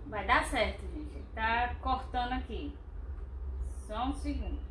Vai dar certo, gente. Ele tá cortando aqui. Só um segundo.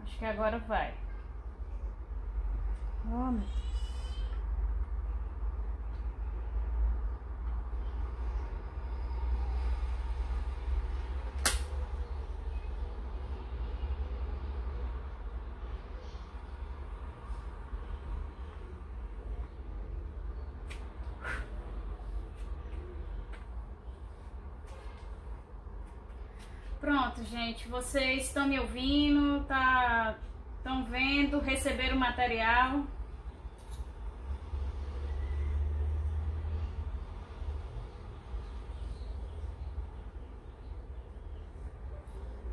Acho que agora vai. Oh, meu Deus. Pronto, gente, vocês estão me ouvindo, estão vendo, receberam o material.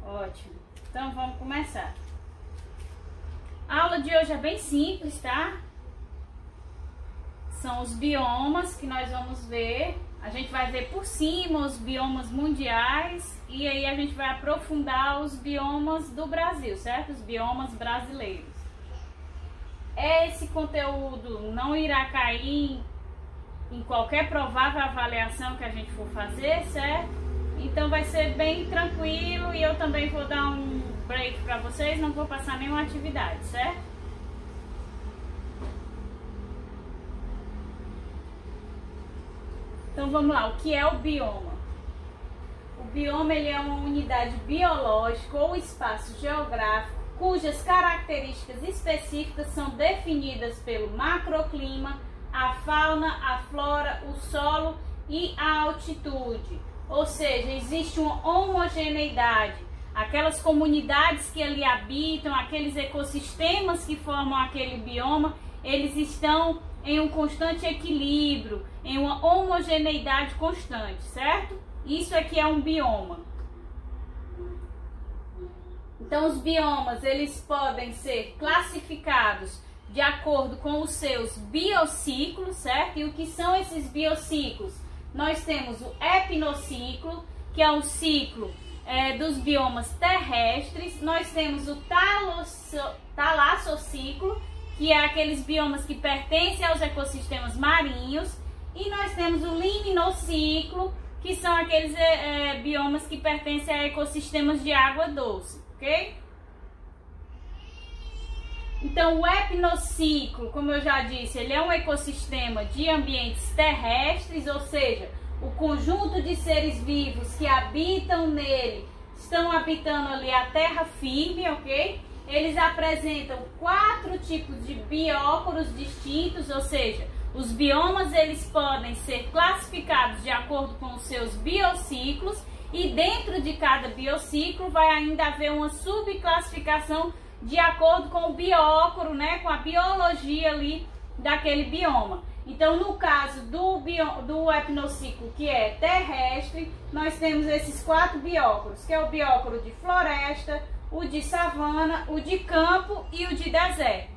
Ótimo, então vamos começar. A aula de hoje é bem simples, tá? São os biomas que nós vamos ver. A gente vai ver por cima os biomas mundiais e aí a gente vai aprofundar os biomas do Brasil, certo? Os biomas brasileiros. Esse conteúdo não irá cair em qualquer provável avaliação que a gente for fazer, certo? Então vai ser bem tranquilo e eu também vou dar um break para vocês, não vou passar nenhuma atividade, certo? Então vamos lá, o que é o bioma? O bioma ele é uma unidade biológica ou espaço geográfico cujas características específicas são definidas pelo macroclima, a fauna, a flora, o solo e a altitude. Ou seja, existe uma homogeneidade. Aquelas comunidades que ali habitam, aqueles ecossistemas que formam aquele bioma, eles estão em um constante equilíbrio, em uma homogeneidade constante, certo? Isso aqui é um bioma. Então os biomas, eles podem ser classificados de acordo com os seus biociclos, certo? E o que são esses biociclos? Nós temos o epinociclo, que é o ciclo dos biomas terrestres. Nós temos o talassociclo, que é aqueles biomas que pertencem aos ecossistemas marinhos, e nós temos o liminociclo, que são aqueles biomas que pertencem a ecossistemas de água doce, ok? Então, o epinociclo, como eu já disse, ele é um ecossistema de ambientes terrestres, ou seja, o conjunto de seres vivos que habitam nele estão habitando ali a terra firme, ok? Eles apresentam 4 tipos de bióporos distintos, ou seja, os biomas eles podem ser classificados de acordo com os seus biociclos e dentro de cada biociclo vai ainda haver uma subclassificação de acordo com o bióporo, né, com a biologia ali daquele bioma. Então, no caso do epinociclo, que é terrestre, nós temos esses 4 bióporos, que é o bióporo de floresta, o de savana, o de campo e o de deserto.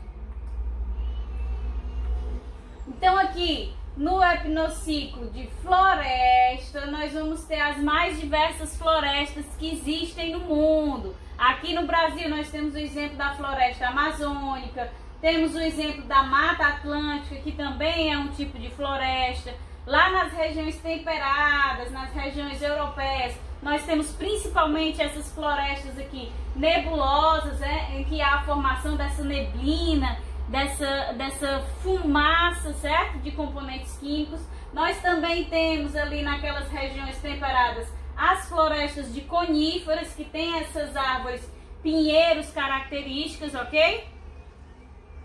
Então, aqui no epinociclo de floresta, nós vamos ter as mais diversas florestas que existem no mundo. Aqui no Brasil nós temos o exemplo da floresta amazônica, temos o exemplo da Mata Atlântica, que também é um tipo de floresta. Lá nas regiões temperadas, nas regiões europeias, nós temos principalmente essas florestas aqui nebulosas, em que há a formação dessa neblina, dessa fumaça, certo? De componentes químicos. Nós também temos ali naquelas regiões temperadas as florestas de coníferas, que tem essas árvores pinheiros características, ok?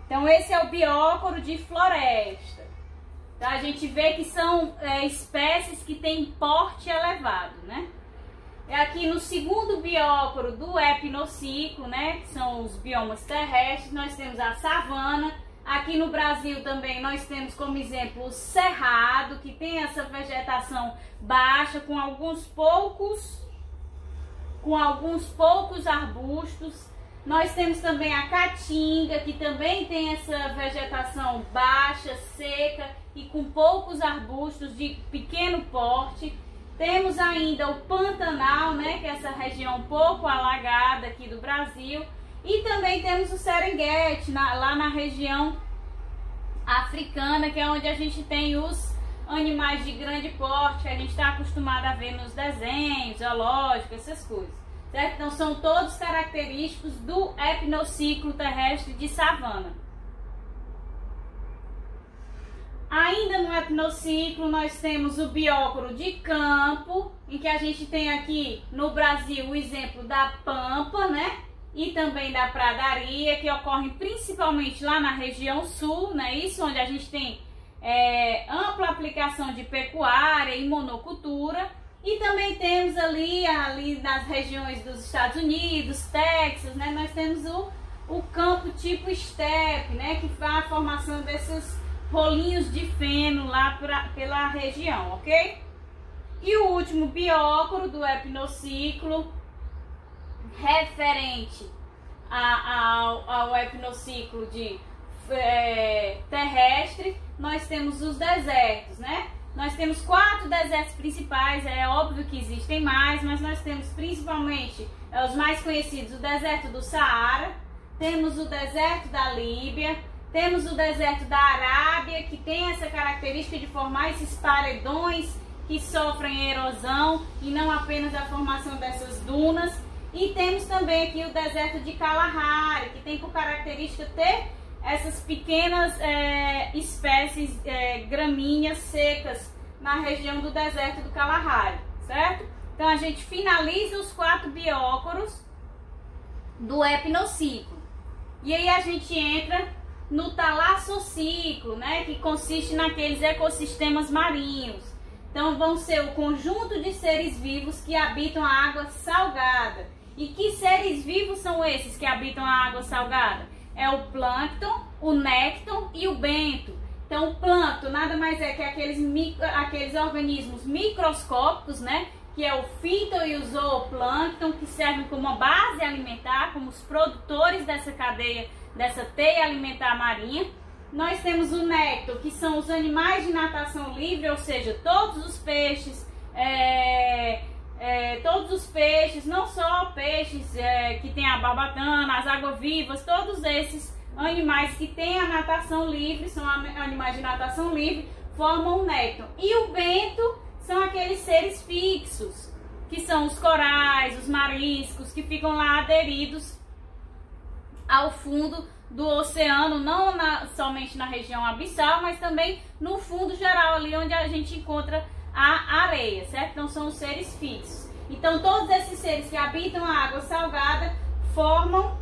Então esse é o bióporo de floresta. Tá? A gente vê que são espécies que têm porte elevado, né? Aqui no segundo bióporo do epinociclo, né, que são os biomas terrestres, nós temos a savana. Aqui no Brasil também nós temos como exemplo o cerrado, que tem essa vegetação baixa com alguns poucos arbustos. Nós temos também a caatinga, que também tem essa vegetação baixa, seca e com poucos arbustos de pequeno porte. Temos ainda o Pantanal, né, que é essa região pouco alagada aqui do Brasil. E também temos o Serengeti, lá na região africana, que é onde a gente tem os animais de grande porte, que a gente está acostumado a ver nos desenhos, zoológicos, essas coisas. Certo? Então são todos característicos do epinociclo terrestre de savana. Ainda no epinociclo nós temos o bióporo de campo, em que a gente tem aqui no Brasil o exemplo da pampa, né? E também da pradaria, que ocorrem principalmente lá na região sul, né? Isso onde a gente tem ampla aplicação de pecuária e monocultura. E também temos ali nas regiões dos Estados Unidos, Texas, né? Nós temos o campo tipo estepe, né? Que faz a formação desses rolinhos de feno lá pela região, ok? E o último bióporo do epinociclo, referente ao epinociclo de terrestre, nós temos os desertos, né? Nós temos 4 desertos principais, é óbvio que existem mais, mas nós temos principalmente os mais conhecidos, o deserto do Saara, temos o deserto da Líbia, temos o deserto da Arábia, que tem essa característica de formar esses paredões que sofrem erosão e não apenas a formação dessas dunas. E temos também aqui o deserto de Kalahari, que tem por característica ter essas pequenas espécies gramíneas secas na região do deserto do Kalahari, certo? Então a gente finaliza os 4 bióporos do epinociclo. E aí a gente entra no talassociclo, né, que consiste naqueles ecossistemas marinhos. Então vão ser o conjunto de seres vivos que habitam a água salgada. E que seres vivos são esses que habitam a água salgada? É o plâncton, o nécton e o bento. Então o plâncton nada mais é que aqueles organismos microscópicos, né, que é o fito e o zooplâncton, que servem como uma base alimentar, como os produtores dessa cadeia, dessa teia alimentar marinha. Nós temos o nécton, que são os animais de natação livre, ou seja, todos os peixes, não só peixes que tem a barbatana, as águas-vivas, todos esses animais que têm a natação livre, são animais de natação livre, formam o nécton. E o bento são aqueles seres fixos, que são os corais, os mariscos, que ficam lá aderidos ao fundo do oceano, não somente na região abissal, mas também no fundo geral, ali onde a gente encontra a areia, certo? Então são os seres fixos. Então todos esses seres que habitam a água salgada formam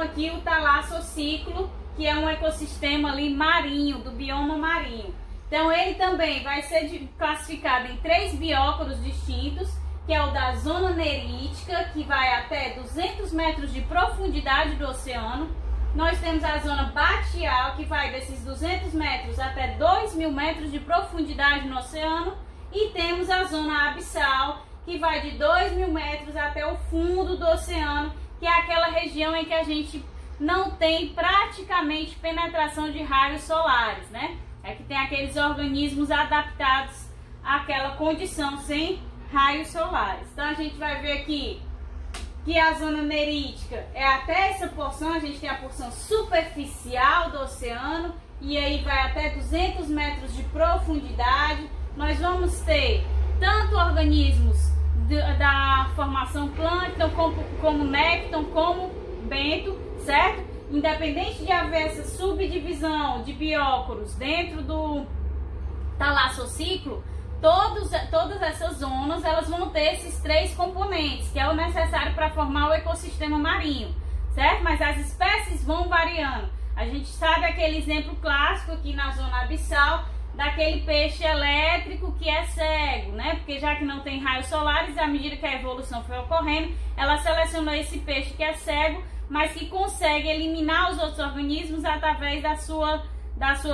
aqui o talassociclo, que é um ecossistema ali marinho, do bioma marinho. Então ele também vai ser classificado em 3 bióporos distintos, que é o da zona nerítica, que vai até 200 metros de profundidade do oceano. Nós temos a zona batial, que vai desses 200 metros até 2.000 metros de profundidade no oceano. E temos a zona abissal, que vai de 2.000 metros até o fundo do oceano, que é aquela região em que a gente não tem praticamente penetração de raios solares, né? É que tem aqueles organismos adaptados àquela condição sem raios solares. Então a gente vai ver aqui que a zona nerítica é até essa porção, a gente tem a porção superficial do oceano, e aí vai até 200 metros de profundidade. Nós vamos ter tanto organismos da formação plâncton, como nécton, como bento, certo? Independente de haver essa subdivisão de bióporos dentro do talassociclo, todas essas zonas elas vão ter esses 3 componentes, que é o necessário para formar o ecossistema marinho, certo? Mas as espécies vão variando. A gente sabe aquele exemplo clássico aqui na zona abissal, daquele peixe elétrico que é cego, né? Porque já que não tem raios solares, à medida que a evolução foi ocorrendo, ela selecionou esse peixe que é cego, mas que consegue eliminar os outros organismos através da sua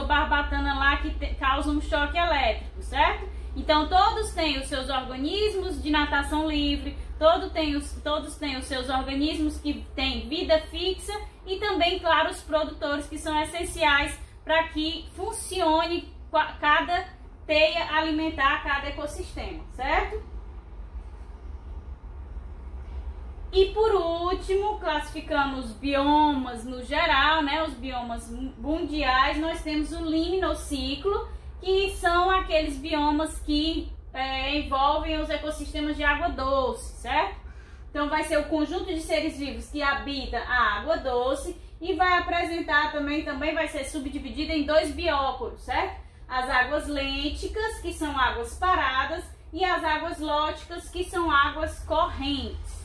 barbatana lá, que causa um choque elétrico, certo? Então todos têm os seus organismos de natação livre, todos têm os seus organismos que têm vida fixa, e também, claro, os produtores, que são essenciais para que funcione cada teia alimentar, cada ecossistema, certo? E por último, classificando os biomas no geral, né, os biomas mundiais, nós temos o liminociclo, que são aqueles biomas que envolvem os ecossistemas de água doce, certo? Então vai ser o conjunto de seres vivos que habita a água doce, e vai apresentar também vai ser subdividido em 2 bióporos, certo? As águas lênticas, que são águas paradas, e as águas lóticas, que são águas correntes.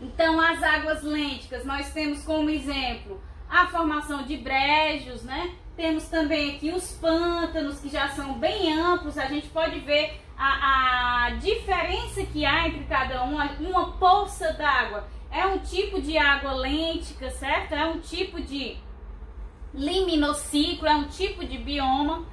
Então, as águas lênticas, nós temos como exemplo a formação de brejos, né? Temos também aqui os pântanos, que já são bem amplos. A gente pode ver a diferença que há entre cada uma poça d'água. É um tipo de água lêntica, certo? É um tipo de liminociclo, é um tipo de bioma.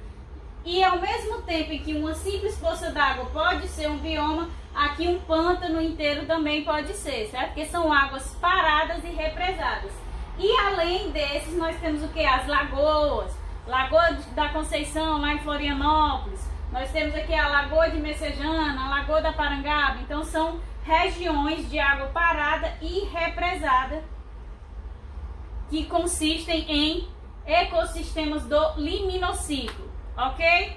E ao mesmo tempo em que uma simples poça d'água pode ser um bioma, aqui um pântano inteiro também pode ser, certo? Porque são águas paradas e represadas. E além desses, nós temos o que? As lagoas. Lagoa da Conceição, lá em Florianópolis. Nós temos aqui a Lagoa de Messejana, a Lagoa da Parangaba. Então são regiões de água parada e represada que consistem em ecossistemas do liminociclo, ok?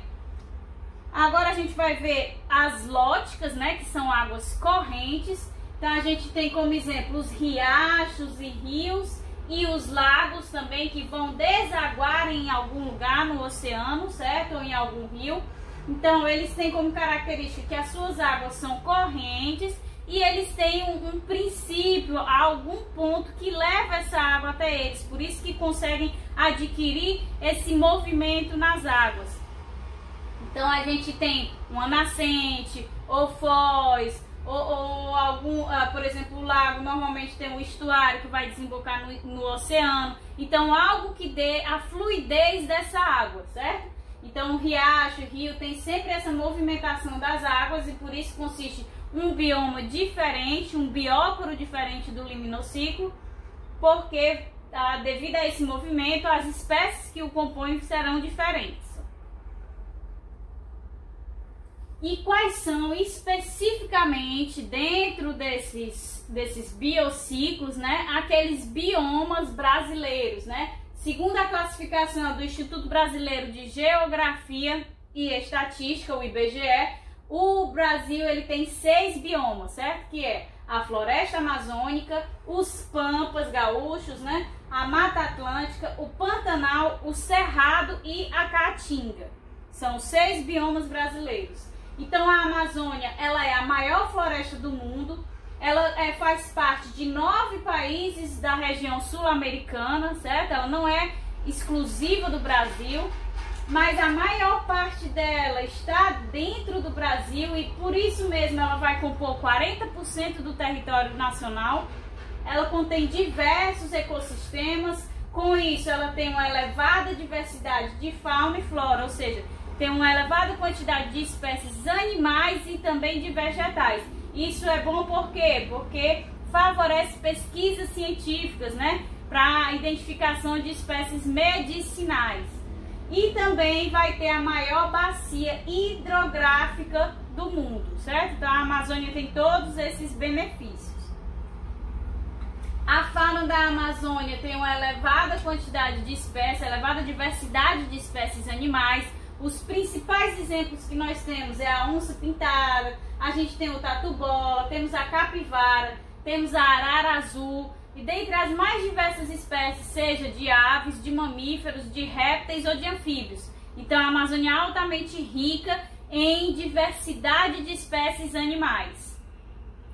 Agora a gente vai ver as lóticas, né, que são águas correntes. Então a gente tem como exemplo os riachos e rios, e os lagos também, que vão desaguar em algum lugar no oceano, certo? Ou em algum rio. Então eles têm como característica que as suas águas são correntes, e eles têm um princípio, algum ponto que leva essa água até eles. Por isso que conseguem adquirir esse movimento nas águas. Então a gente tem uma nascente, ou foz, ou algum, por exemplo, o lago normalmente tem um estuário que vai desembocar no oceano. Então algo que dê a fluidez dessa água, certo? Então o riacho, o rio tem sempre essa movimentação das águas, e por isso consiste um bioma diferente, um bióporo diferente do liminociclo, porque devido a esse movimento, as espécies que o compõem serão diferentes. E quais são especificamente, dentro desses biociclos, né, aqueles biomas brasileiros, né? Segundo a classificação do Instituto Brasileiro de Geografia e Estatística, o IBGE, o Brasil ele tem 6 biomas, certo? Que é a floresta amazônica, os pampas gaúchos, né? A Mata Atlântica, o Pantanal, o Cerrado e a Caatinga. São 6 biomas brasileiros. Então a Amazônia ela é a maior floresta do mundo. Ela faz parte de 9 países da região sul-americana, certo? Ela não é exclusiva do Brasil, mas a maior parte dela está dentro do Brasil e por isso mesmo ela vai compor 40% do território nacional. Ela contém diversos ecossistemas, com isso ela tem uma elevada diversidade de fauna e flora, ou seja, tem uma elevada quantidade de espécies animais e também de vegetais. Isso é bom por quê? Porque favorece pesquisas científicas, né, para a identificação de espécies medicinais. E também vai ter a maior bacia hidrográfica do mundo, certo? Então a Amazônia tem todos esses benefícios. A fauna da Amazônia tem uma elevada quantidade de espécies, elevada diversidade de espécies animais. Os principais exemplos que nós temos é a onça pintada, a gente tem o tatu-bola, temos a capivara, temos a arara azul, e dentre as mais diversas espécies, seja de aves, de mamíferos, de répteis ou de anfíbios. Então a Amazônia é altamente rica em diversidade de espécies animais.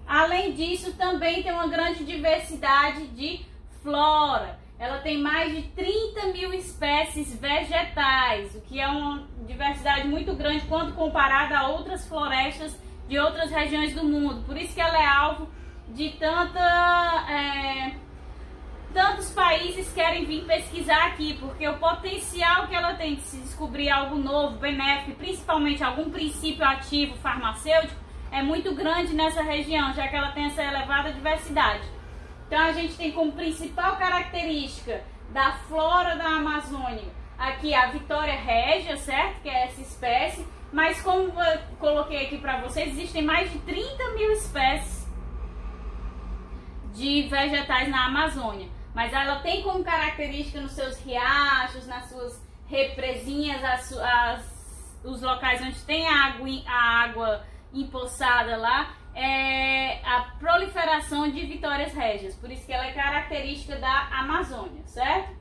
Além disso, também tem uma grande diversidade de flora. Ela tem mais de 30 mil espécies vegetais, o que é uma diversidade muito grande quando comparada a outras florestas de outras regiões do mundo. Por isso que ela é alvo de tantos países querem vir pesquisar aqui, porque o potencial que ela tem de se descobrir algo novo, benéfico, principalmente algum princípio ativo farmacêutico, é muito grande nessa região, já que ela tem essa elevada diversidade. Então a gente tem como principal característica da flora da Amazônia aqui a Vitória regia, certo? Que é essa espécie, mas como eu coloquei aqui para vocês, existem mais de 30 mil espécies de vegetais na Amazônia. Mas ela tem como característica nos seus riachos, nas suas represinhas, os locais onde tem a água empoçada lá, a proliferação de vitórias régias. Por isso que ela é característica da Amazônia, certo?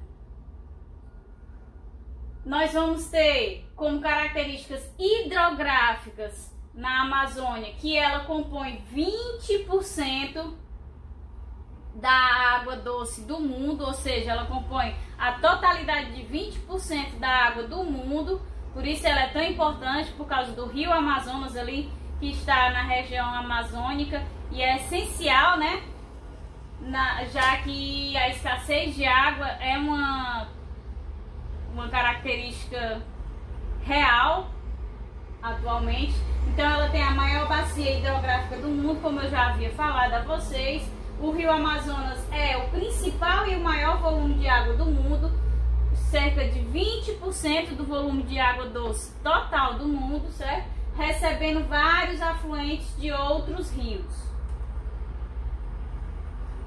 Nós vamos ter como características hidrográficas na Amazônia que ela compõe 20% da água doce do mundo, ou seja, ela compõe a totalidade de 20% da água do mundo. Por isso ela é tão importante, por causa do rio Amazonas ali, que está na região amazônica, e é essencial, né, já que a escassez de água é uma característica real atualmente. Então ela tem a maior bacia hidrográfica do mundo, como eu já havia falado a vocês. O rio Amazonas é o principal e o maior volume de água do mundo, cerca de 20% do volume de água doce total do mundo, certo? Recebendo vários afluentes de outros rios.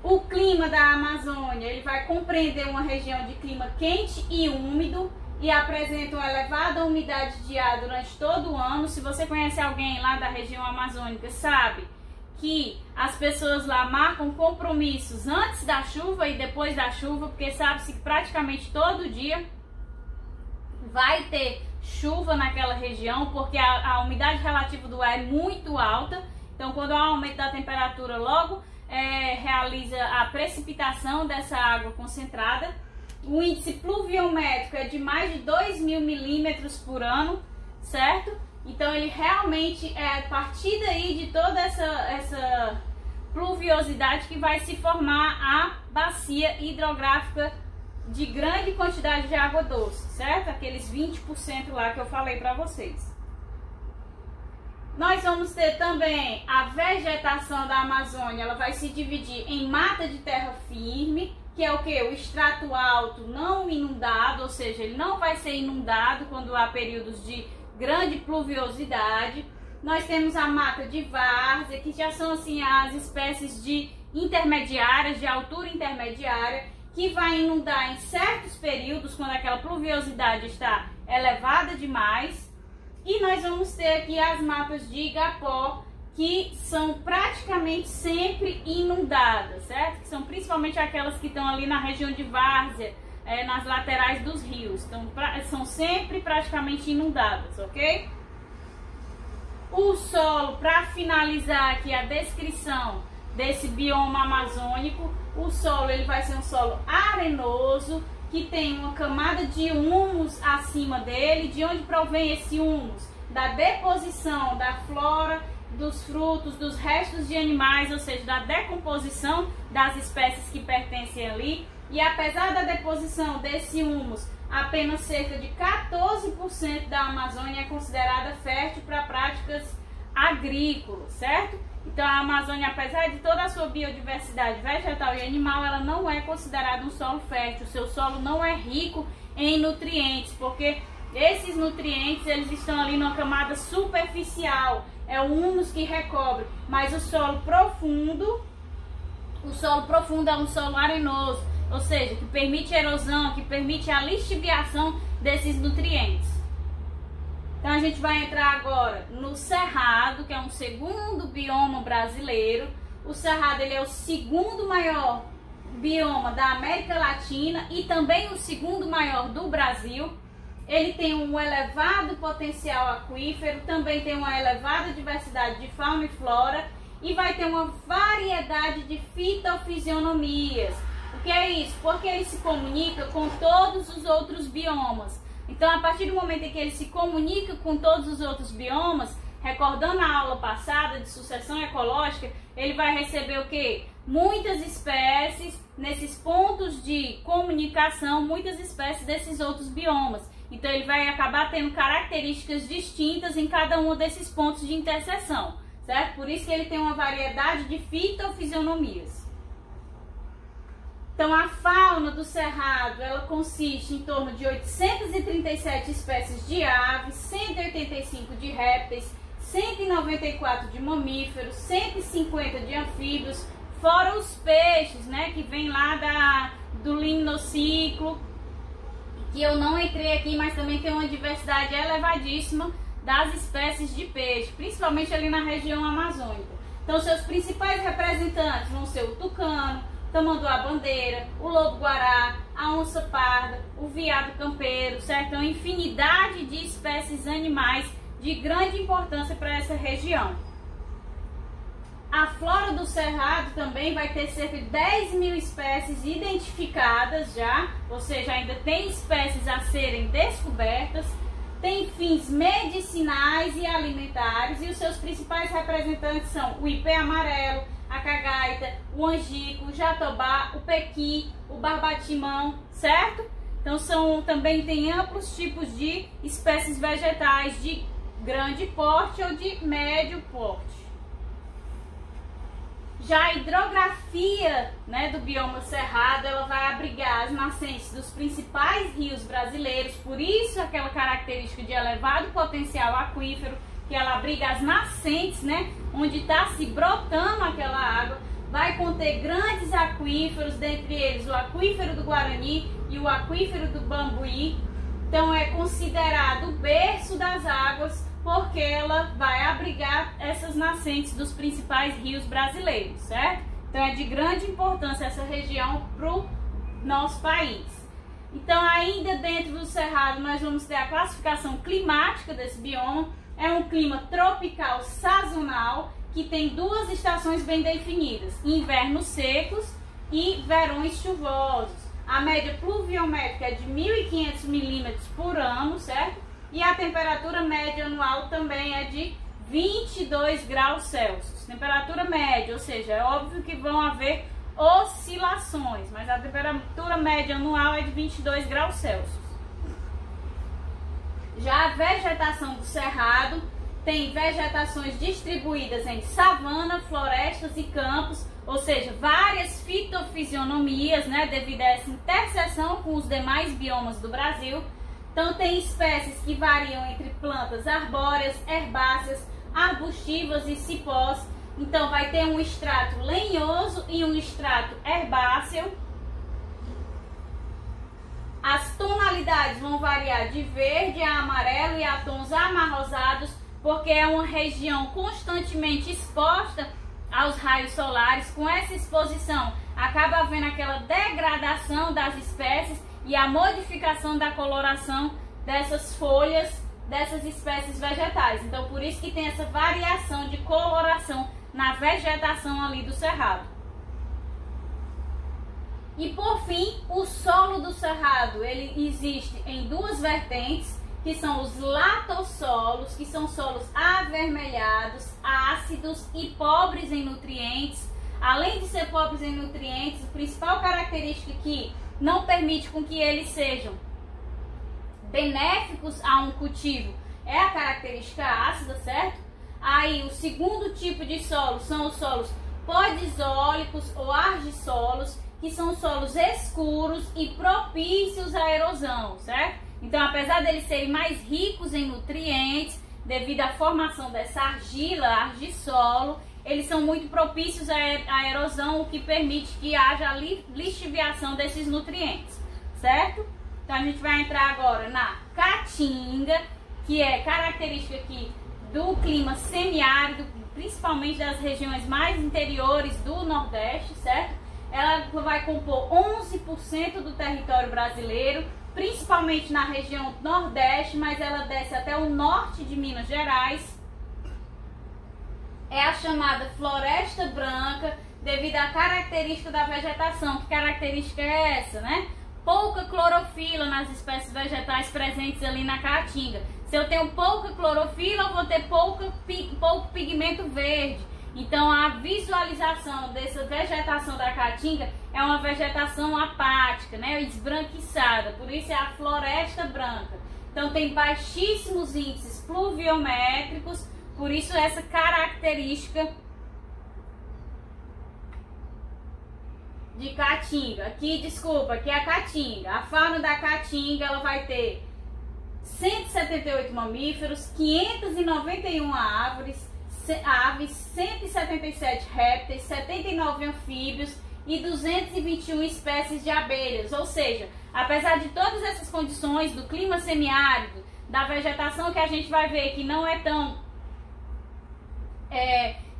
O clima da Amazônia, ele vai compreender uma região de clima quente e úmido e apresenta uma elevada umidade de ar durante todo o ano. Se você conhece alguém lá da região amazônica, sabe que as pessoas lá marcam compromissos antes da chuva e depois da chuva, porque sabe-se que praticamente todo dia vai ter chuva naquela região, porque a umidade relativa do ar é muito alta. Então, quando há um aumento da temperatura, logo realiza a precipitação dessa água concentrada. O índice pluviométrico é de mais de 2.000 milímetros por ano, certo? Então ele realmente é a partir daí de toda essa pluviosidade que vai se formar a bacia hidrográfica de grande quantidade de água doce, certo? Aqueles 20% lá que eu falei para vocês. Nós vamos ter também a vegetação da Amazônia, ela vai se dividir em mata de terra firme, que é o que? O extrato alto não inundado, ou seja, ele não vai ser inundado quando há períodos de grande pluviosidade. Nós temos a mata de várzea, que já são assim as espécies de intermediárias, de altura intermediária, que vai inundar em certos períodos, quando aquela pluviosidade está elevada demais. E nós vamos ter aqui as matas de igapó, que são praticamente sempre inundadas, certo? Que são principalmente aquelas que estão ali na região de várzea, nas laterais dos rios. Então, são sempre praticamente inundadas, ok? O solo, para finalizar aqui a descrição desse bioma amazônico, o solo ele vai ser um solo arenoso, que tem uma camada de humus acima dele. De onde provém esse humus? Da deposição da flora, dos frutos, dos restos de animais, ou seja, da decomposição das espécies que pertencem ali. E apesar da deposição desse humus, apenas cerca de 14% da Amazônia é considerada fértil para práticas agrícolas, certo? Então a Amazônia, apesar de toda a sua biodiversidade vegetal e animal, ela não é considerada um solo fértil. O seu solo não é rico em nutrientes, porque esses nutrientes eles estão ali numa camada superficial, é o humus que recobre. Mas o solo profundo é um solo arenoso, ou seja, que permite erosão, que permite a lixiviação desses nutrientes. Então a gente vai entrar agora no cerrado, que é um segundo bioma brasileiro. O cerrado ele é o segundo maior bioma da América Latina e também o segundo maior do Brasil. Ele tem um elevado potencial aquífero, também tem uma elevada diversidade de fauna e flora e vai ter uma variedade de fitofisionomias. O que é isso? Porque ele se comunica com todos os outros biomas. Então, a partir do momento em que ele se comunica com todos os outros biomas, recordando a aula passada de sucessão ecológica, ele vai receber o quê? Muitas espécies, nesses pontos de comunicação, muitas espécies desses outros biomas. Então, ele vai acabar tendo características distintas em cada um desses pontos de interseção, certo? Por isso que ele tem uma variedade de fitofisionomias. Então, a fauna do cerrado, ela consiste em torno de 837 espécies de aves, 185 de répteis, 194 de mamíferos, 150 de anfíbios, fora os peixes, né, que vem lá do limnociclo, que eu não entrei aqui, mas também tem uma diversidade elevadíssima das espécies de peixe, principalmente ali na região amazônica. Então, seus principais representantes vão ser o tucano, tamanduá-bandeira, o lobo-guará, a onça-parda, o veado campeiro, certo? Então, infinidade de espécies animais de grande importância para essa região. A flora do cerrado também vai ter cerca de 10 mil espécies identificadas já, ou seja, ainda tem espécies a serem descobertas, tem fins medicinais e alimentares, e os seus principais representantes são o ipê amarelo, a cagaita, o angico, o jatobá, o pequi, o barbatimão, certo? Então também tem amplos tipos de espécies vegetais de grande porte ou de médio porte. Já a hidrografia, né, do bioma cerrado, ela vai abrigar as nascentes dos principais rios brasileiros, por isso aquela característica de elevado potencial aquífero, que ela abriga as nascentes, né, onde está se brotando aquela água, vai conter grandes aquíferos, dentre eles o aquífero do Guarani e o aquífero do Bambuí. Então é considerado o berço das águas, porque ela vai abrigar essas nascentes dos principais rios brasileiros, certo? Então é de grande importância essa região para o nosso país. Então, ainda dentro do cerrado, nós vamos ter a classificação climática desse bioma. É um clima tropical sazonal, que tem duas estações bem definidas, invernos secos e verões chuvosos. A média pluviométrica é de 1.500 milímetros por ano, certo? E a temperatura média anual também é de 22 graus Celsius. Temperatura média, ou seja, é óbvio que vão haver oscilações, mas a temperatura média anual é de 22 graus Celsius. Já a vegetação do cerrado tem vegetações distribuídas em savana, florestas e campos, ou seja, várias fitofisionomias, né, devido a essa interseção com os demais biomas do Brasil. Então tem espécies que variam entre plantas arbóreas, herbáceas, arbustivas e cipós. Então vai ter um extrato lenhoso e um extrato herbáceo. As tonalidades vão variar de verde a amarelo e a tons amarrosados, porque é uma região constantemente exposta aos raios solares. Com essa exposição, acaba havendo aquela degradação das espécies e a modificação da coloração dessas folhas dessas espécies vegetais. Então, por isso que tem essa variação de coloração na vegetação ali do cerrado. E por fim, o solo do cerrado, ele existe em duas vertentes, que são os latossolos, que são solos avermelhados, ácidos e pobres em nutrientes. Além de ser pobres em nutrientes, a principal característica que não permite com que eles sejam benéficos a um cultivo é a característica ácida, certo? Aí o segundo tipo de solo são os solos podisólicos ou argissolos, que são solos escuros e propícios à erosão, certo? Então, apesar deles serem mais ricos em nutrientes, devido à formação dessa argila, argissolo, eles são muito propícios à erosão, o que permite que haja a lixiviação desses nutrientes, certo? Então, a gente vai entrar agora na caatinga, que é característica aqui do clima semiárido, principalmente das regiões mais interiores do Nordeste, certo? Ela vai compor 11% do território brasileiro, principalmente na região Nordeste, mas ela desce até o norte de Minas Gerais. É a chamada floresta branca, devido à característica da vegetação. Que característica é essa, né? Pouca clorofila nas espécies vegetais presentes ali na caatinga. Se eu tenho pouca clorofila, eu vou ter pouco pigmento verde. Então, a visualização dessa vegetação da caatinga é uma vegetação apática, né, esbranquiçada, por isso é a floresta branca. Então, tem baixíssimos índices pluviométricos, por isso essa característica de caatinga. Aqui, desculpa, aqui é a caatinga. A fauna da caatinga, ela vai ter 178 mamíferos, 591 aves, 177 répteis, 79 anfíbios e 221 espécies de abelhas. Ou seja, apesar de todas essas condições do clima semiárido, da vegetação que a gente vai ver que não é tão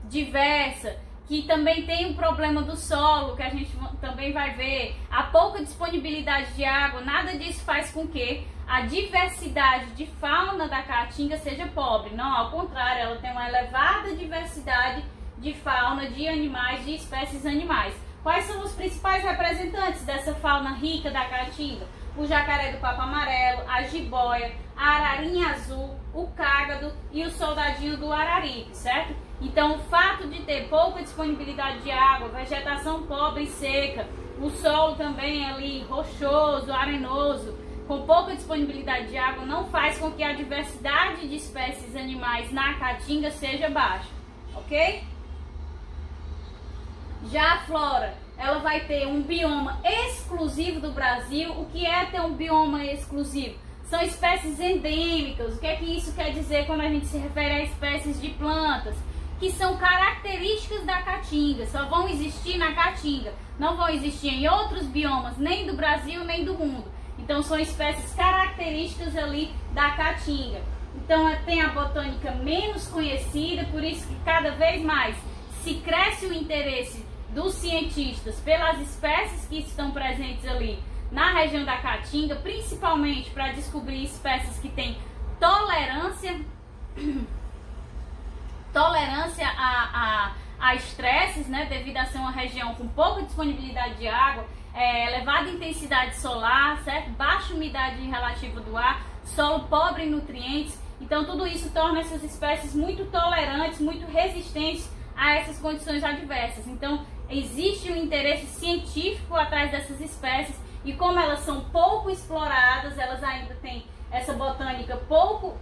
diversa, que também tem o problema do solo, que a gente também vai ver, a pouca disponibilidade de água, nada disso faz com que a diversidade de fauna da caatinga seja pobre. Não, ao contrário, ela tem uma elevada diversidade de fauna, de animais, de espécies animais. Quais são os principais representantes dessa fauna rica da caatinga? O jacaré do papo amarelo, a jiboia, a ararinha azul, o cágado e o soldadinho do araripe, certo? Então, o fato de ter pouca disponibilidade de água, vegetação pobre e seca, o solo também ali rochoso, arenoso, com pouca disponibilidade de água, não faz com que a diversidade de espécies animais na caatinga seja baixa, ok? Já a flora, ela vai ter um bioma exclusivo do Brasil. O que é ter um bioma exclusivo? São espécies endêmicas. O que é que isso quer dizer quando a gente se refere a espécies de plantas? Que são características da caatinga, só vão existir na caatinga, não vão existir em outros biomas, nem do Brasil, nem do mundo. Então, são espécies características ali da caatinga. Então, tem a botânica menos conhecida, por isso que cada vez mais se cresce o interesse dos cientistas pelas espécies que estão presentes ali na região da caatinga, principalmente para descobrir espécies que têm tolerância a estresses, né, devido a ser uma região com pouca disponibilidade de água, elevada intensidade solar, certo? Baixa umidade relativa do ar, solo pobre em nutrientes. Então, tudo isso torna essas espécies muito tolerantes, muito resistentes a essas condições adversas. Então, existe um interesse científico atrás dessas espécies, e como elas são pouco exploradas, elas ainda têm essa botânica pouco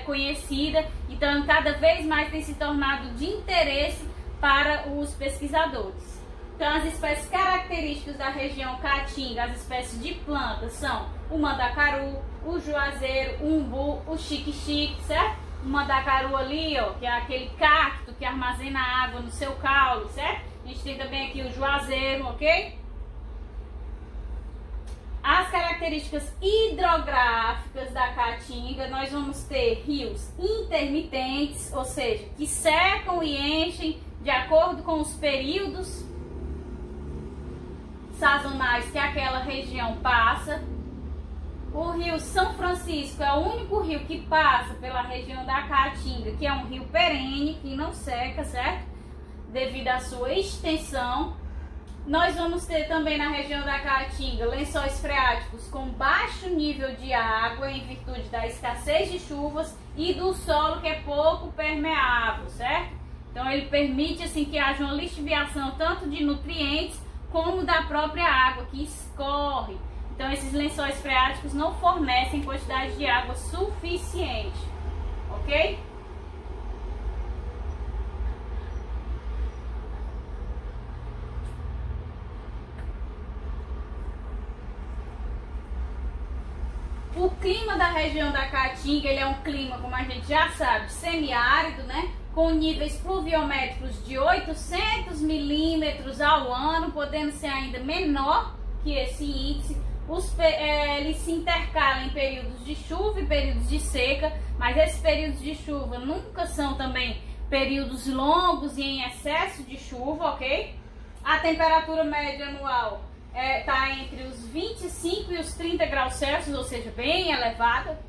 conhecida, então cada vez mais tem se tornado de interesse para os pesquisadores. Então, as espécies características da região caatinga, as espécies de plantas, são o mandacaru, o juazeiro, o umbu, o xique-xique, certo? O mandacaru ali, ó, que é aquele cacto que armazena água no seu caule, certo? A gente tem também aqui o juazeiro, ok? As características hidrográficas da Caatinga, nós vamos ter rios intermitentes, ou seja, que secam e enchem de acordo com os períodos sazonais que aquela região passa. O rio São Francisco é o único rio que passa pela região da Caatinga, que é um rio perene, que não seca, certo? Devido à sua extensão. Nós vamos ter também na região da Caatinga lençóis freáticos com baixo nível de água em virtude da escassez de chuvas e do solo que é pouco permeável, certo? Então ele permite assim que haja uma lixiviação tanto de nutrientes como da própria água que escorre. Então esses lençóis freáticos não fornecem quantidade de água suficiente, ok? O clima da região da Caatinga, ele é um clima, como a gente já sabe, semiárido, né? Com níveis pluviométricos de 800 milímetros ao ano, podendo ser ainda menor que esse índice. Eles se intercalam em períodos de chuva e períodos de seca, mas esses períodos de chuva nunca são também períodos longos e em excesso de chuva, ok? A temperatura média anual está entre os 25 e os 30 graus Celsius, ou seja, bem elevada.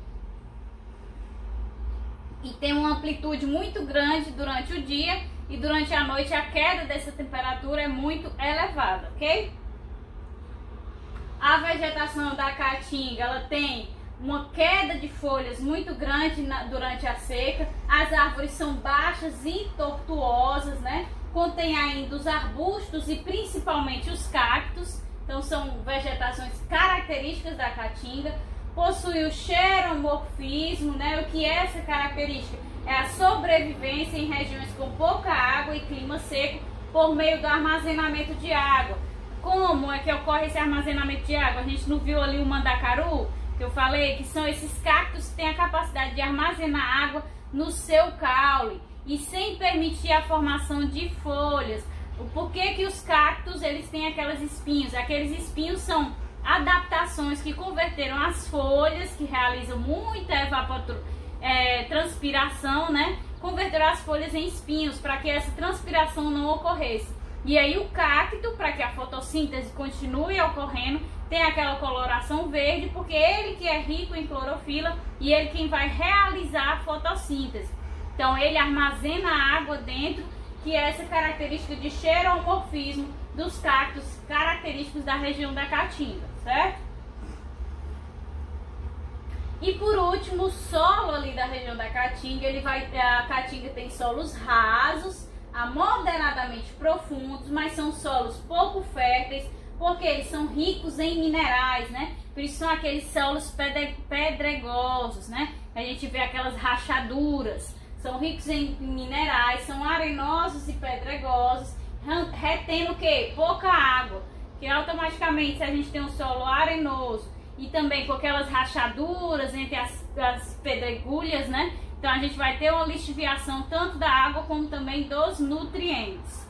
E tem uma amplitude muito grande durante o dia e durante a noite a queda dessa temperatura é muito elevada, ok? A vegetação da Caatinga, ela tem uma queda de folhas muito grande durante a seca. As árvores são baixas e tortuosas, né? Contém ainda os arbustos e principalmente os cactos. Então são vegetações características da Caatinga. Possui o xeromorfismo, né? O que é essa característica? É a sobrevivência em regiões com pouca água e clima seco por meio do armazenamento de água. Como é que ocorre esse armazenamento de água? A gente não viu ali o mandacaru, que eu falei, que são esses cactos que têm a capacidade de armazenar água no seu caule e sem permitir a formação de folhas. Por que que os cactos eles têm aqueles espinhos? Aqueles espinhos são adaptações que converteram as folhas, que realizam muita transpiração, né? Converteram as folhas em espinhos para que essa transpiração não ocorresse. E aí o cacto, para que a fotossíntese continue ocorrendo, tem aquela coloração verde, porque ele que é rico em clorofila e ele quem vai realizar a fotossíntese. Então ele armazena água dentro, que é essa característica de xeromorfismo dos cactos característicos da região da Caatinga, certo? E por último, o solo ali da região da Caatinga, a Caatinga tem solos rasos, moderadamente profundos, mas são solos pouco férteis, porque eles são ricos em minerais, né? Por isso são aqueles solos pedregosos, né? A gente vê aquelas rachaduras, são ricos em minerais, são arenosos e pedregosos, retendo o quê? Pouca água, que automaticamente se a gente tem um solo arenoso e também com aquelas rachaduras entre as pedregulhas, né? Então a gente vai ter uma lixiviação tanto da água como também dos nutrientes.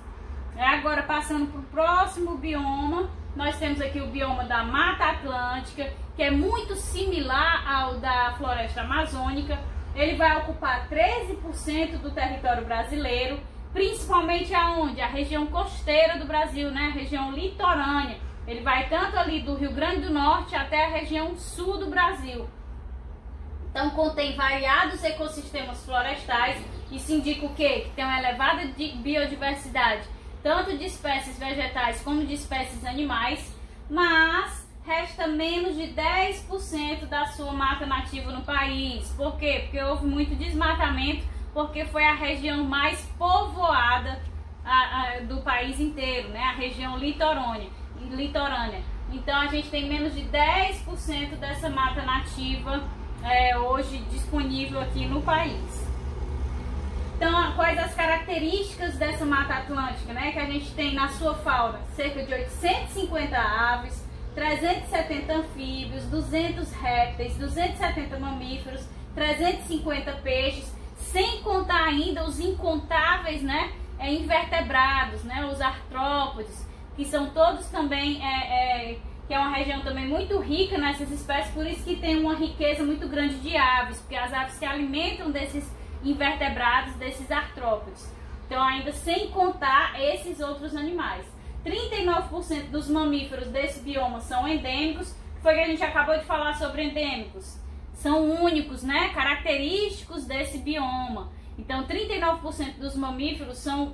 Agora passando para o próximo bioma, nós temos aqui o bioma da Mata Atlântica, que é muito similar ao da floresta amazônica. Ele vai ocupar 13% do território brasileiro, principalmente aonde? A região costeira do Brasil, né? A região litorânea. Ele vai tanto ali do Rio Grande do Norte até a região sul do Brasil. Então contém variados ecossistemas florestais. Isso indica o quê? Que tem uma elevada biodiversidade, tanto de espécies vegetais como de espécies animais, mas resta menos de 10% da sua mata nativa no país. Por quê? Porque houve muito desmatamento, porque foi a região mais povoada do país inteiro, né? A região litorânea. Então a gente tem menos de 10% dessa mata nativa hoje disponível aqui no país. Então, quais as características dessa Mata Atlântica, né? Que a gente tem na sua fauna cerca de 850 aves, 370 anfíbios, 200 répteis, 270 mamíferos, 350 peixes, sem contar ainda os incontáveis, né, invertebrados, né, os artrópodes, que são todos também que é uma região também muito rica nessas espécies, por isso que tem uma riqueza muito grande de aves, porque as aves se alimentam desses invertebrados, desses artrópodes. Então, ainda sem contar esses outros animais. 39% dos mamíferos desse bioma são endêmicos, foi que a gente acabou de falar sobre endêmicos. São únicos, né? Característicos desse bioma. Então, 39% dos mamíferos são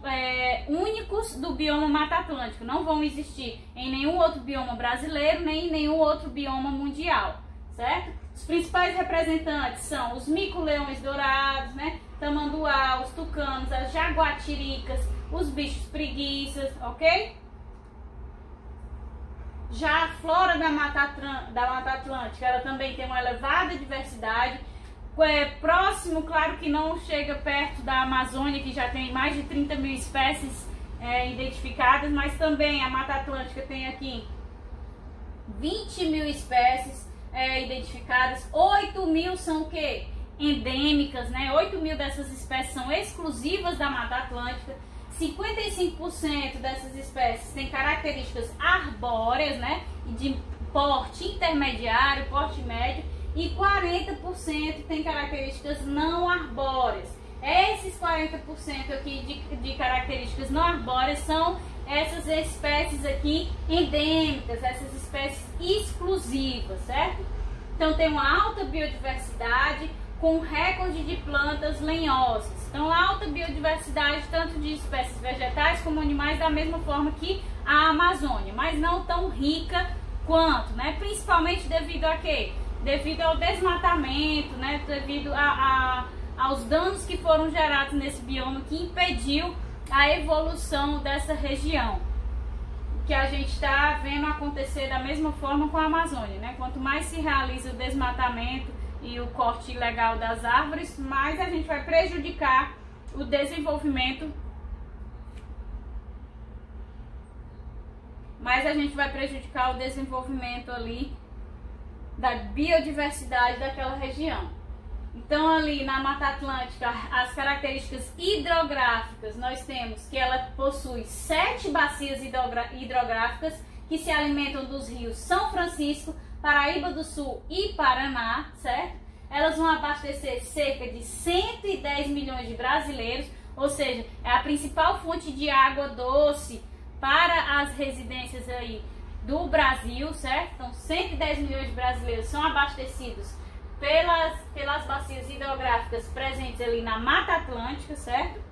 únicos do bioma Mata Atlântica. Não vão existir em nenhum outro bioma brasileiro, nem em nenhum outro bioma mundial, certo? Os principais representantes são os mico-leões dourados, né? Tamanduá, os tucanos, as jaguatiricas, os bichos preguiças, ok? Já a flora da Mata Atlântica, ela também tem uma elevada diversidade. Próximo, claro que não chega perto da Amazônia, que já tem mais de 30 mil espécies identificadas, mas também a Mata Atlântica tem aqui 20 mil espécies identificadas. 8 mil são o quê? Endêmicas, né? 8 mil dessas espécies são exclusivas da Mata Atlântica. 55% dessas espécies têm características arbóreas, né? De porte intermediário, porte médio, e 40% têm características não arbóreas. Esses 40% aqui de características não arbóreas são essas espécies aqui endêmicas, essas espécies exclusivas, certo? Então tem uma alta biodiversidade com recorde de plantas lenhosas. Então, alta biodiversidade tanto de espécies vegetais como animais, da mesma forma que a Amazônia, mas não tão rica quanto, né? Principalmente devido a quê? Devido ao desmatamento, né? Devido aos danos que foram gerados nesse bioma, que impediu a evolução dessa região, que a gente está vendo acontecer da mesma forma com a Amazônia, né? Quanto mais se realiza o desmatamento e o corte ilegal das árvores, mais a gente vai prejudicar o desenvolvimento, ali da biodiversidade daquela região. Então, ali na Mata Atlântica, as características hidrográficas, nós temos que ela possui 7 bacias hidrográficas que se alimentam dos rios São Francisco, Paraíba do Sul e Paraná, certo? Elas vão abastecer cerca de 110 milhões de brasileiros, ou seja, é a principal fonte de água doce para as residências aí do Brasil, certo? Então, 110 milhões de brasileiros são abastecidos pelas bacias hidrográficas presentes ali na Mata Atlântica, certo?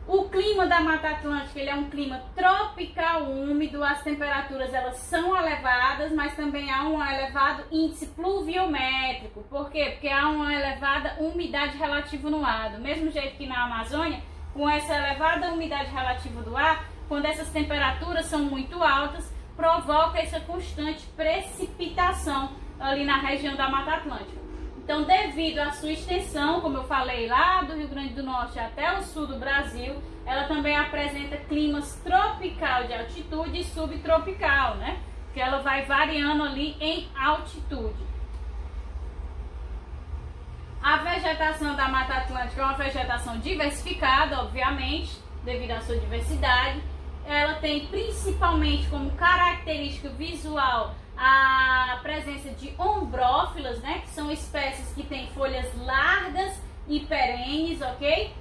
O clima da Mata Atlântica, ele é um clima tropical úmido, as temperaturas elas são elevadas, mas também há um elevado índice pluviométrico. Por quê? Porque há uma elevada umidade relativa no ar. Do mesmo jeito que na Amazônia, com essa elevada umidade relativa do ar, quando essas temperaturas são muito altas, provoca essa constante precipitação ali na região da Mata Atlântica. Então, devido à sua extensão, como eu falei, lá do Rio Grande do Norte até o sul do Brasil, ela também apresenta climas tropical de altitude e subtropical, né? Que ela vai variando ali em altitude. A vegetação da Mata Atlântica é uma vegetação diversificada, obviamente, devido à sua diversidade. Ela tem principalmente como característica visual a presença de ombrófilas, né, que são espécies que têm folhas largas e perenes, ok?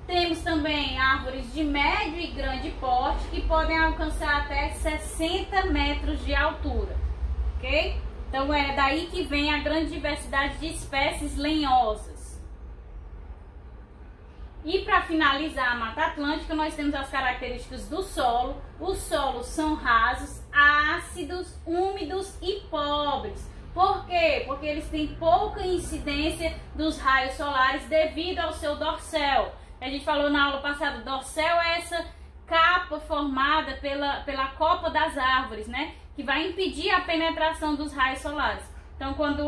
Temos também árvores de médio e grande porte que podem alcançar até 60 metros de altura, ok? Então é daí que vem a grande diversidade de espécies lenhosas. E para finalizar a Mata Atlântica, nós temos as características do solo. Os solos são rasos, ácidos, úmidos e pobres. Por quê? Porque eles têm pouca incidência dos raios solares devido ao seu dorsal. A gente falou na aula passada, o dorsal é essa capa formada pela copa das árvores, né? Que vai impedir a penetração dos raios solares. Então, quando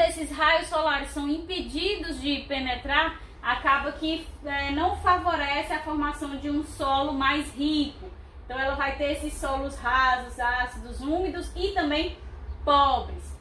esses raios solares são impedidos de penetrar, acaba que não favorece a formação de um solo mais rico. Então ela vai ter esses solos rasos, ácidos, úmidos e também pobres.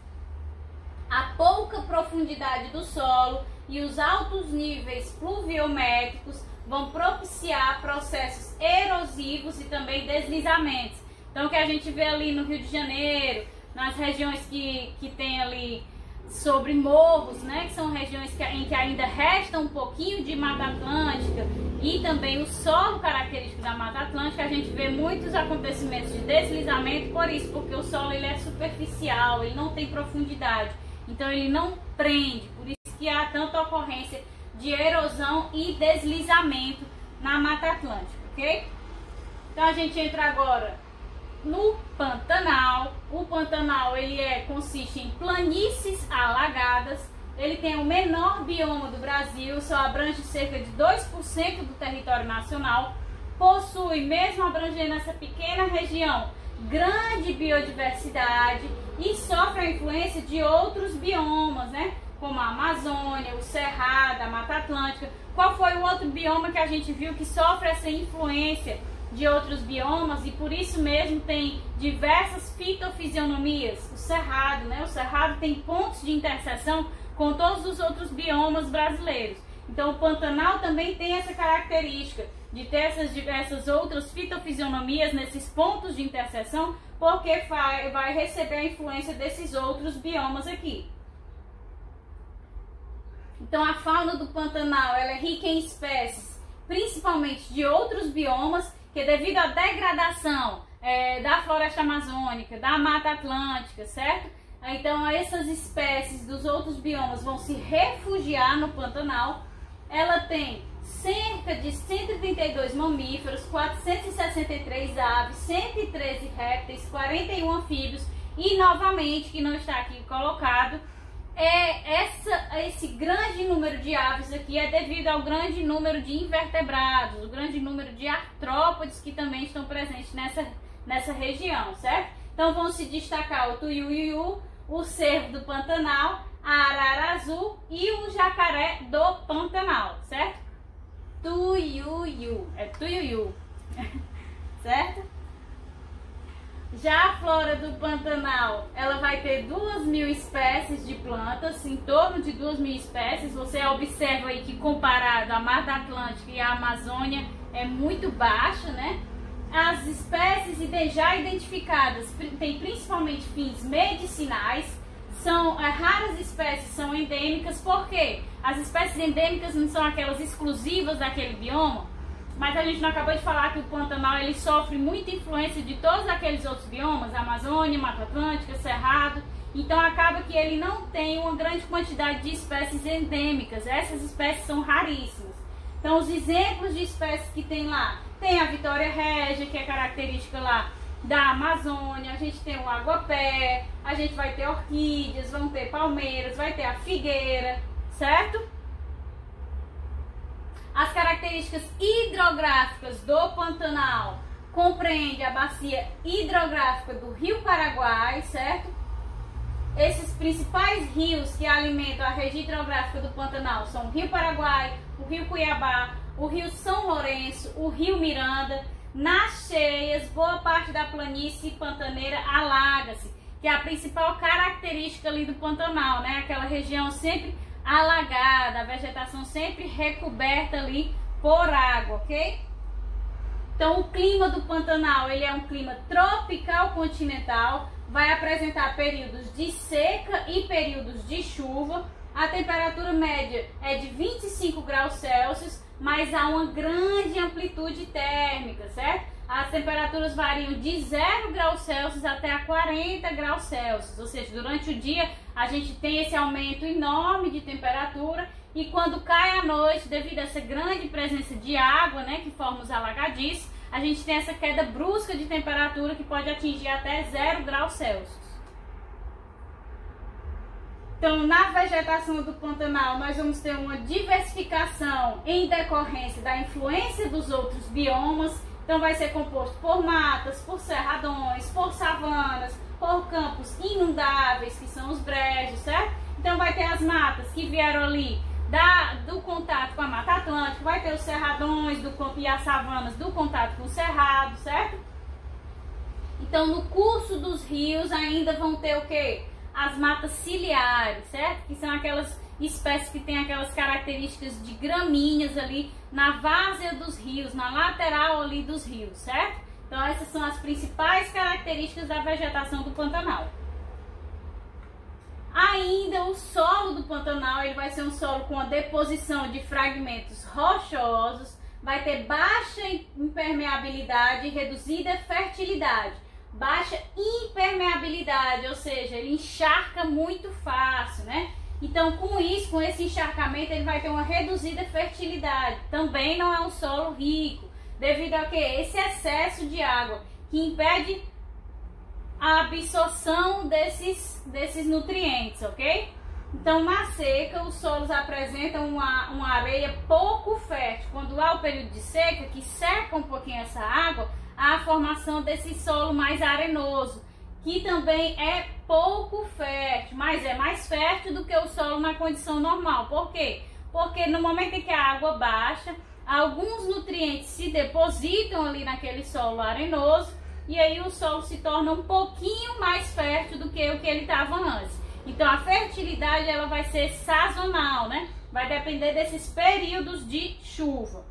A pouca profundidade do solo e os altos níveis pluviométricos vão propiciar processos erosivos e também deslizamentos. Então, o que a gente vê ali no Rio de Janeiro, nas regiões que tem ali sobre morros, né, que são regiões em que ainda resta um pouquinho de Mata Atlântica e também o solo característico da Mata Atlântica, a gente vê muitos acontecimentos de deslizamento por isso, porque o solo ele é superficial, ele não tem profundidade, então ele não prende, por isso que há tanta ocorrência de erosão e deslizamento na Mata Atlântica, ok? Então a gente entra agora no Pantanal. O Pantanal ele consiste em planícies alagadas, ele tem o menor bioma do Brasil, só abrange cerca de 2% do território nacional, possui, mesmo abrangendo essa pequena região, grande biodiversidade e sofre a influência de outros biomas, né? Como a Amazônia, o Cerrado, a Mata Atlântica. Qual foi o outro bioma que a gente viu que sofre essa influência de outros biomas e por isso mesmo tem diversas fitofisionomias? O Cerrado, né? O Cerrado tem pontos de interseção com todos os outros biomas brasileiros. Então o Pantanal também tem essa característica de ter essas diversas outras fitofisionomias nesses pontos de interseção, porque vai receber a influência desses outros biomas aqui. Então a fauna do Pantanal ela é rica em espécies, principalmente de outros biomas, que devido à degradação da floresta amazônica, da Mata Atlântica, certo? Então essas espécies dos outros biomas vão se refugiar no Pantanal. Ela tem cerca de 132 mamíferos, 463 aves, 113 répteis, 41 anfíbios e novamente, que não está aqui colocado, esse grande número de aves aqui é devido ao grande número de invertebrados, o grande número de artrópodes que também estão presentes nessa região, certo? Então vão se destacar o tuiuiu, o cervo do Pantanal, a arara azul e o jacaré do Pantanal, certo? Tuiuiu, é tuiuiu, certo? Já a flora do Pantanal, ela vai ter 2.000 espécies de plantas, em torno de 2.000 espécies. Você observa aí que comparado à Mata Atlântica e à Amazônia é muito baixa, né? As espécies já identificadas têm principalmente fins medicinais, raras espécies são endêmicas, porque as espécies endêmicas não são aquelas exclusivas daquele bioma, mas a gente não acabou de falar que o Pantanal ele sofre muita influência de todos aqueles outros biomas, Amazônia, Mata Atlântica, Cerrado, então acaba que ele não tem uma grande quantidade de espécies endêmicas, essas espécies são raríssimas. Então os exemplos de espécies que tem lá, tem a Vitória Régia, que é característica lá da Amazônia, a gente tem o aguapé, a gente vai ter orquídeas, vão ter palmeiras, vai ter a figueira, certo? As características hidrográficas do Pantanal compreende a bacia hidrográfica do Rio Paraguai, certo? Esses principais rios que alimentam a região hidrográfica do Pantanal são o Rio Paraguai, o Rio Cuiabá, o Rio São Lourenço, o Rio Miranda. Nas cheias, boa parte da planície pantaneira alaga-se, que é a principal característica ali do Pantanal, né? Aquela região sempre alagada, a vegetação sempre recoberta ali por água, ok? Então o clima do Pantanal, ele é um clima tropical continental, vai apresentar períodos de seca e períodos de chuva. A temperatura média é de 25 graus Celsius, mas há uma grande amplitude térmica, certo? As temperaturas variam de 0 graus Celsius até a 40 graus Celsius, ou seja, durante o dia a gente tem esse aumento enorme de temperatura e quando cai a noite, devido a essa grande presença de água, né, que forma os alagadiços, a gente tem essa queda brusca de temperatura que pode atingir até 0 graus Celsius. Então, na vegetação do Pantanal, nós vamos ter uma diversificação em decorrência da influência dos outros biomas. Então, vai ser composto por matas, por cerradões, por savanas, por campos inundáveis, que são os brejos, certo? Então, vai ter as matas que vieram ali do contato com a Mata Atlântica, vai ter os cerradões e as savanas do contato com o cerrado, certo? Então, no curso dos rios ainda vão ter o quê? As matas ciliares, certo? Que são aquelas espécies que têm aquelas características de gramíneas ali na várzea dos rios, na lateral ali dos rios, certo? Então essas são as principais características da vegetação do Pantanal. Ainda o solo do Pantanal, ele vai ser um solo com a deposição de fragmentos rochosos, vai ter baixa impermeabilidade e reduzida fertilidade. Baixa impermeabilidade, ou seja, ele encharca muito fácil, né? Então, com isso, com esse encharcamento, ele vai ter uma reduzida fertilidade. Também não é um solo rico, devido a que esse excesso de água que impede a absorção desses nutrientes, ok? Então, na seca, os solos apresentam uma areia pouco fértil. Quando há o período de seca, que seca um pouquinho essa água, há a formação desse solo mais arenoso, que também é pouco fértil, mas é mais fértil do que o solo na condição normal. Por quê? Porque no momento em que a água baixa, alguns nutrientes se depositam ali naquele solo arenoso, e aí o solo se torna um pouquinho mais fértil do que o que ele estava antes. Então a fertilidade ela vai ser sazonal, né? Vai depender desses períodos de chuva.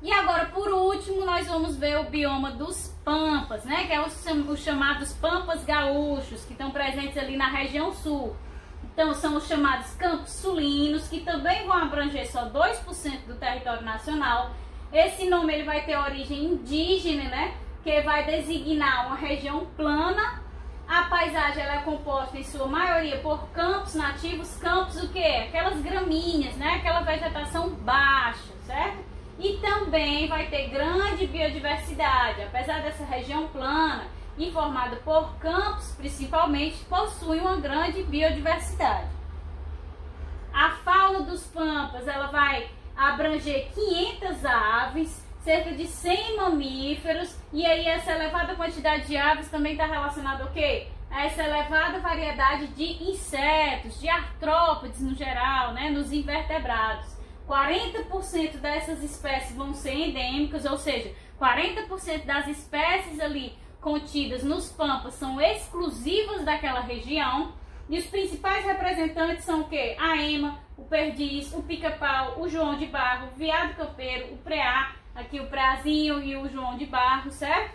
E agora, por último, nós vamos ver o bioma dos pampas, né? Que é os chamados pampas gaúchos, que estão presentes ali na região sul. Então são os chamados campos sulinos, que também vão abranger só 2% do território nacional. Esse nome ele vai ter origem indígena, né? Que vai designar uma região plana. A paisagem ela é composta em sua maioria por campos nativos. Campos o que? Aquelas gramíneas, né? Aquela vegetação baixa, certo? E também vai ter grande biodiversidade. Apesar dessa região plana e formada por campos, principalmente, possui uma grande biodiversidade. A fauna dos pampas ela vai abranger 500 aves, cerca de 100 mamíferos, e aí essa elevada quantidade de aves também está relacionada ao quê? A essa elevada variedade de insetos, de artrópodes no geral, né, nos invertebrados. 40% dessas espécies vão ser endêmicas, ou seja, 40% das espécies ali contidas nos pampas são exclusivas daquela região. E os principais representantes são o quê? A ema, o perdiz, o pica-pau, o joão de barro, o veado campeiro, o preá, aqui o preazinho e o joão de barro, certo?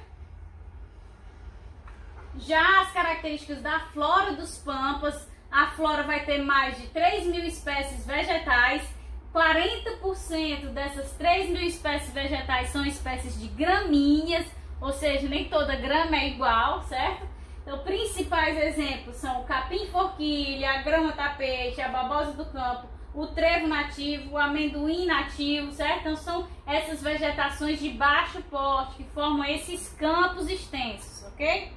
Já as características da flora dos pampas, a flora vai ter mais de 3.000 espécies vegetais. 40% dessas 3.000 espécies vegetais são espécies de gramíneas, ou seja, nem toda grama é igual, certo? Então, principais exemplos são o capim-forquilha, a grama-tapete, a babosa do campo, o trevo nativo, o amendoim nativo, certo? Então, são essas vegetações de baixo porte que formam esses campos extensos, ok?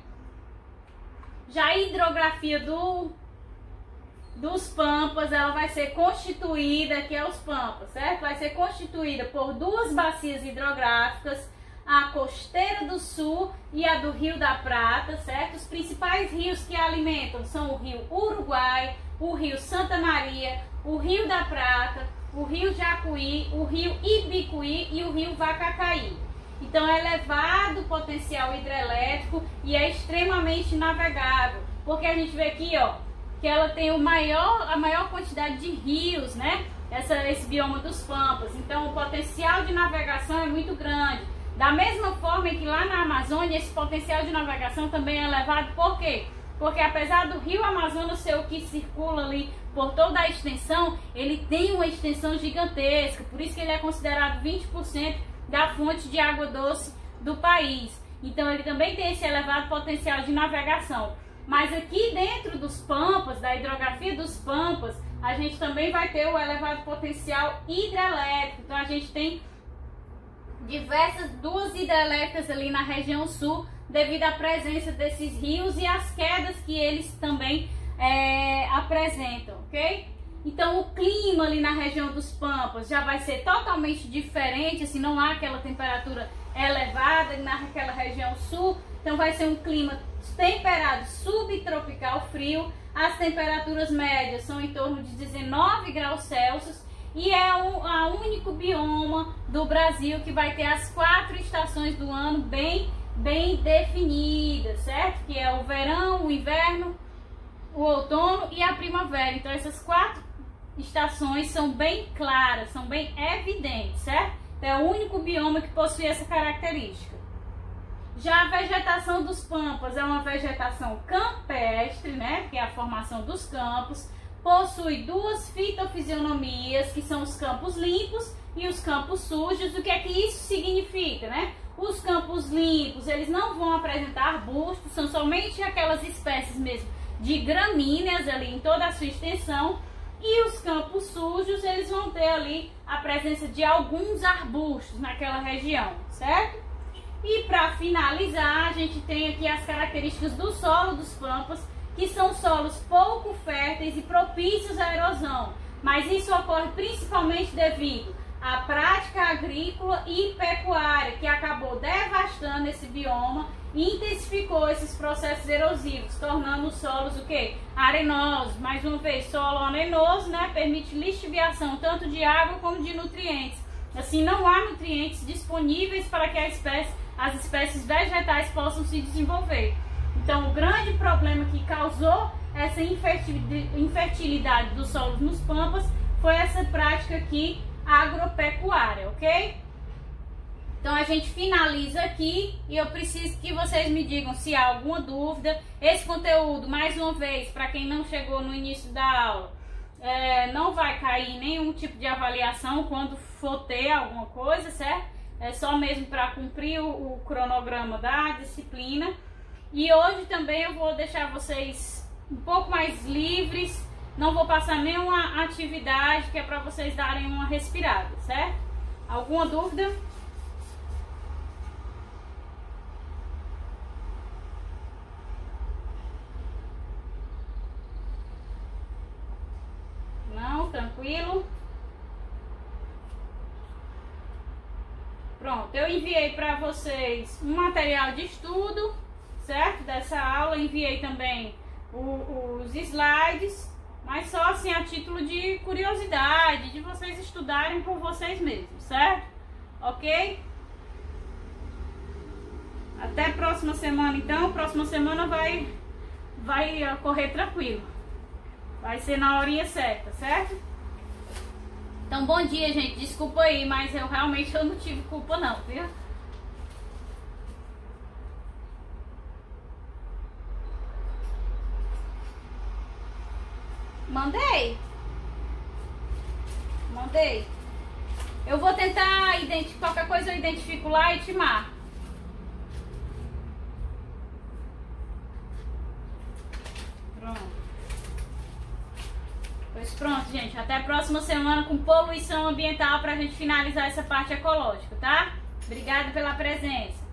Já a hidrografia dos pampas, ela vai ser constituída, aqui é os pampas, certo? Vai ser constituída por duas bacias hidrográficas, a costeira do sul e a do Rio da Prata, certo? Os principais rios que a alimentam são o rio Uruguai, o rio Santa Maria, o Rio da Prata, o rio Jacuí, o rio Ibicuí e o rio Vacacaí. Então é elevado o potencial hidrelétrico e é extremamente navegável, porque a gente vê aqui, ó, que ela tem a maior quantidade de rios, né? Esse bioma dos pampas. Então o potencial de navegação é muito grande. Da mesma forma que lá na Amazônia, esse potencial de navegação também é elevado. Por quê? Porque apesar do rio Amazonas ser o que circula ali por toda a extensão, ele tem uma extensão gigantesca. Por isso que ele é considerado 20% da fonte de água doce do país. Então ele também tem esse elevado potencial de navegação. Mas aqui dentro dos pampas, da hidrografia dos pampas, a gente também vai ter o elevado potencial hidrelétrico. Então a gente tem duas hidrelétricas ali na região sul, devido à presença desses rios e as quedas que eles também apresentam, ok? Então o clima ali na região dos pampas já vai ser totalmente diferente, assim, não há aquela temperatura elevada naquela região sul. Então vai ser um clima temperado subtropical frio. As temperaturas médias são em torno de 19 graus Celsius e é o único bioma do Brasil que vai ter as 4 estações do ano bem definidas, certo? Que é o verão, o inverno, o outono e a primavera. Então essas 4 estações são bem claras, são bem evidentes, certo? Então, é o único bioma que possui essa característica. Já a vegetação dos pampas é uma vegetação campestre, né, que é a formação dos campos. Possui 2 fitofisionomias, que são os campos limpos e os campos sujos. O que é que isso significa, né? Os campos limpos, eles não vão apresentar arbustos, são somente aquelas espécies mesmo de gramíneas ali em toda a sua extensão. E os campos sujos, eles vão ter ali a presença de alguns arbustos naquela região, certo? E para finalizar, a gente tem aqui as características do solo dos pampas, que são solos pouco férteis e propícios à erosão. Mas isso ocorre principalmente devido à prática agrícola e pecuária, que acabou devastando esse bioma e intensificou esses processos erosivos, tornando os solos o quê? Arenosos. Mais uma vez, solo arenoso, né, permite lixiviação tanto de água como de nutrientes. Assim, não há nutrientes disponíveis para que as espécies vegetais possam se desenvolver. Então, o grande problema que causou essa infertilidade dos solos nos pampas foi essa prática aqui agropecuária, ok? Então a gente finaliza aqui e eu preciso que vocês me digam se há alguma dúvida. Esse conteúdo, mais uma vez, para quem não chegou no início da aula, não vai cair nenhum tipo de avaliação quando for ter alguma coisa, certo? É só mesmo para cumprir o cronograma da disciplina. E hoje também eu vou deixar vocês um pouco mais livres, não vou passar nenhuma atividade, que é para vocês darem uma respirada, certo? Alguma dúvida? Não, tranquilo. Pronto, eu enviei para vocês um material de estudo, certo? Dessa aula, enviei também os slides, mas só assim a título de curiosidade, de vocês estudarem por vocês mesmos, certo? Ok? Até próxima semana, então. Próxima semana vai ocorrer tranquilo. Vai ser na horinha certa, certo? Então, bom dia, gente. Desculpa aí, mas eu realmente não tive culpa não, viu? Mandei. Eu vou tentar identificar qualquer coisa, eu identifico lá e te marco. Pronto. Pois pronto, gente. Até a próxima semana com poluição ambiental pra gente finalizar essa parte ecológica, tá? Obrigada pela presença.